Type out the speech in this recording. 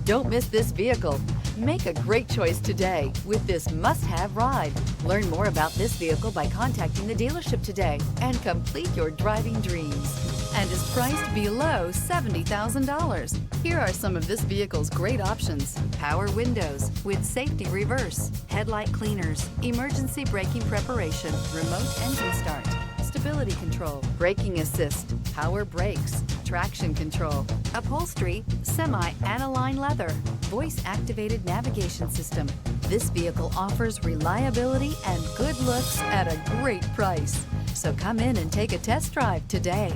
Don't miss this vehicle. Make a great choice today with this must-have ride. Learn more about this vehicle by contacting the dealership today and complete your driving dreams. And is priced below $70,000. Here are some of this vehicle's great options: power windows with safety reverse, headlight cleaners, emergency braking preparation, remote engine start, stability control, braking assist, power brakes, traction control, upholstery, semi-aniline leather, voice-activated navigation system. This vehicle offers reliability and good looks at a great price. So come in and take a test drive today.